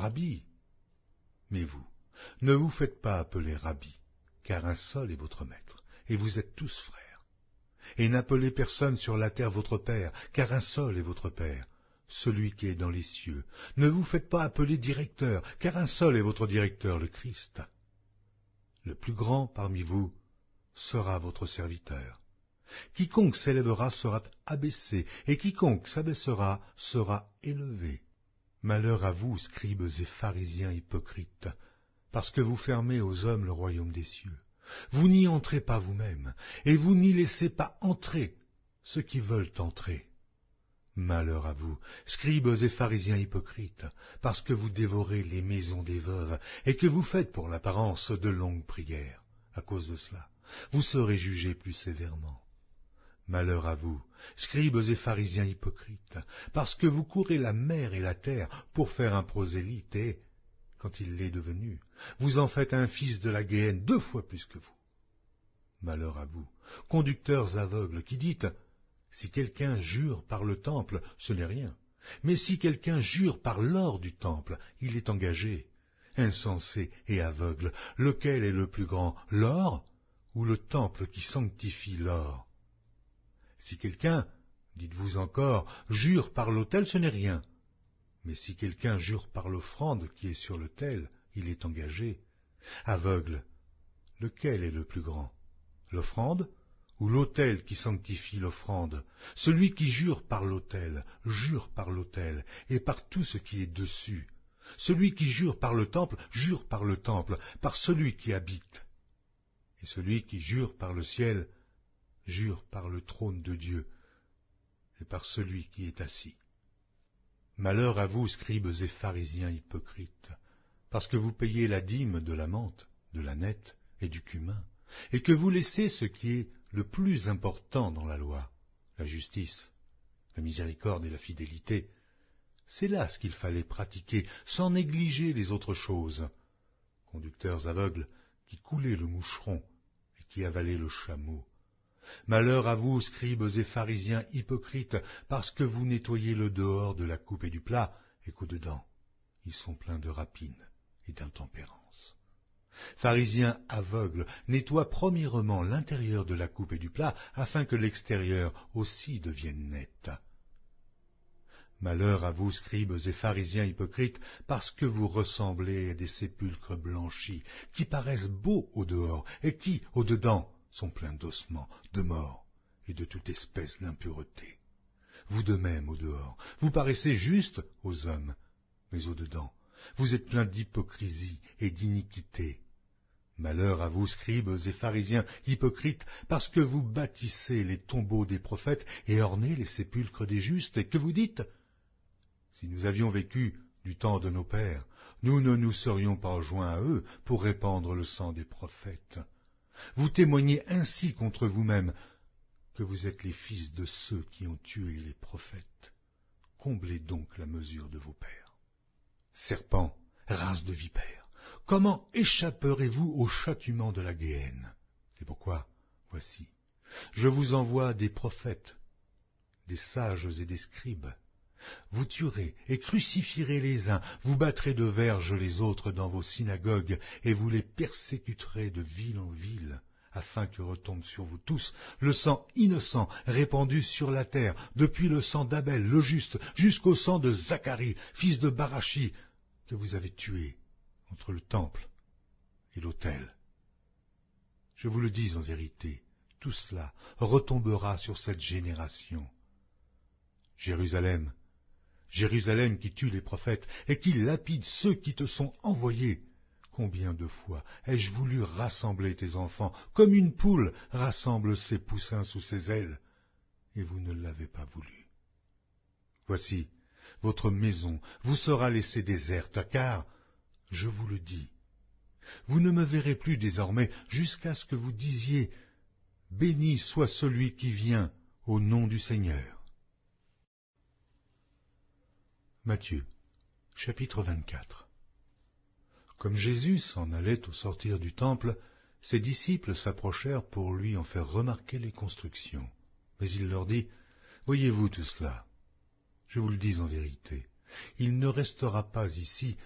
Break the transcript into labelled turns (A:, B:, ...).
A: Rabbi. Mais vous, ne vous faites pas appeler Rabbi, car un seul est votre maître, et vous êtes tous frères. Et n'appelez personne sur la terre votre père, car un seul est votre Père, celui qui est dans les cieux. Ne vous faites pas appeler directeur, car un seul est votre directeur, le Christ. Le plus grand parmi vous sera votre serviteur. Quiconque s'élèvera sera abaissé, et quiconque s'abaissera sera élevé. Malheur à vous, scribes et pharisiens hypocrites, parce que vous fermez aux hommes le royaume des cieux. Vous n'y entrez pas vous-même, et vous n'y laissez pas entrer ceux qui veulent entrer. Malheur à vous, scribes et pharisiens hypocrites, parce que vous dévorez les maisons des veuves, et que vous faites pour l'apparence de longues prières. À cause de cela, vous serez jugés plus sévèrement. Malheur à vous, scribes et pharisiens hypocrites, parce que vous courez la mer et la terre pour faire un prosélyte, et, quand il l'est devenu, vous en faites un fils de la Géhenne 2 fois plus que vous. Malheur à vous, conducteurs aveugles, qui dites « Si quelqu'un jure par le temple, ce n'est rien, mais si quelqu'un jure par l'or du temple, il est engagé. Insensé et aveugle, lequel est le plus grand, l'or ou le temple qui sanctifie l'or? Si quelqu'un, dites-vous encore, jure par l'autel, ce n'est rien. Mais si quelqu'un jure par l'offrande qui est sur l'autel, il est engagé. Aveugle, lequel est le plus grand, l'offrande ou l'autel qui sanctifie l'offrande? Celui qui jure par l'autel et par tout ce qui est dessus. Celui qui jure par le temple, jure par le temple, par celui qui habite. Et celui qui jure par le ciel, jure par le trône de Dieu et par celui qui est assis. Malheur à vous, scribes et pharisiens hypocrites, parce que vous payez la dîme de la menthe, de la nette et du cumin, et que vous laissez ce qui est le plus important dans la loi, la justice, la miséricorde et la fidélité. C'est là ce qu'il fallait pratiquer, sans négliger les autres choses. Conducteurs aveugles qui coulaient le moucheron et qui avalaient le chameau. Malheur à vous, scribes et pharisiens hypocrites, parce que vous nettoyez le dehors de la coupe et du plat, et qu'au-dedans, ils sont pleins de rapine et d'intempérance. Pharisiens aveugles, nettoie premièrement l'intérieur de la coupe et du plat, afin que l'extérieur aussi devienne net. Malheur à vous, scribes et pharisiens hypocrites, parce que vous ressemblez à des sépulcres blanchis, qui paraissent beaux au dehors, et qui, au dedans, sont pleins d'ossements, de morts et de toute espèce d'impureté. Vous de même, au dehors, vous paraissez justes aux hommes, mais au dedans, vous êtes pleins d'hypocrisie et d'iniquité. Malheur à vous, scribes et pharisiens hypocrites, parce que vous bâtissez les tombeaux des prophètes et ornez les sépulcres des justes, et que vous dites « Si nous avions vécu du temps de nos pères, nous ne nous serions pas joints à eux pour répandre le sang des prophètes. » Vous témoignez ainsi contre vous-même que vous êtes les fils de ceux qui ont tué les prophètes. Comblez donc la mesure de vos pères. Serpents, race de vipères, comment échapperez-vous au châtiment de la Géhenne? C'est pourquoi, voici, je vous envoie des prophètes, des sages et des scribes. Vous tuerez et crucifierez les uns, vous battrez de verges les autres dans vos synagogues, et vous les persécuterez de ville en ville, afin que retombe sur vous tous le sang innocent répandu sur la terre, depuis le sang d'Abel le juste, jusqu'au sang de Zacharie, fils de Barachi, que vous avez tué entre le temple et l'autel. Je vous le dis en vérité, tout cela retombera sur cette génération. Jérusalem, Jérusalem qui tue les prophètes et qui lapide ceux qui te sont envoyés. Combien de fois ai-je voulu rassembler tes enfants, comme une poule rassemble ses poussins sous ses ailes, et vous ne l'avez pas voulu. Voici, votre maison vous sera laissée déserte, car, je vous le dis, vous ne me verrez plus désormais jusqu'à ce que vous disiez « Béni soit celui qui vient au nom du Seigneur ». Matthieu, chapitre 24. Comme Jésus s'en allait au sortir du temple, ses disciples s'approchèrent pour lui en faire remarquer les constructions. Mais il leur dit, « Voyez-vous tout cela? Je vous le dis en vérité, il ne restera pas ici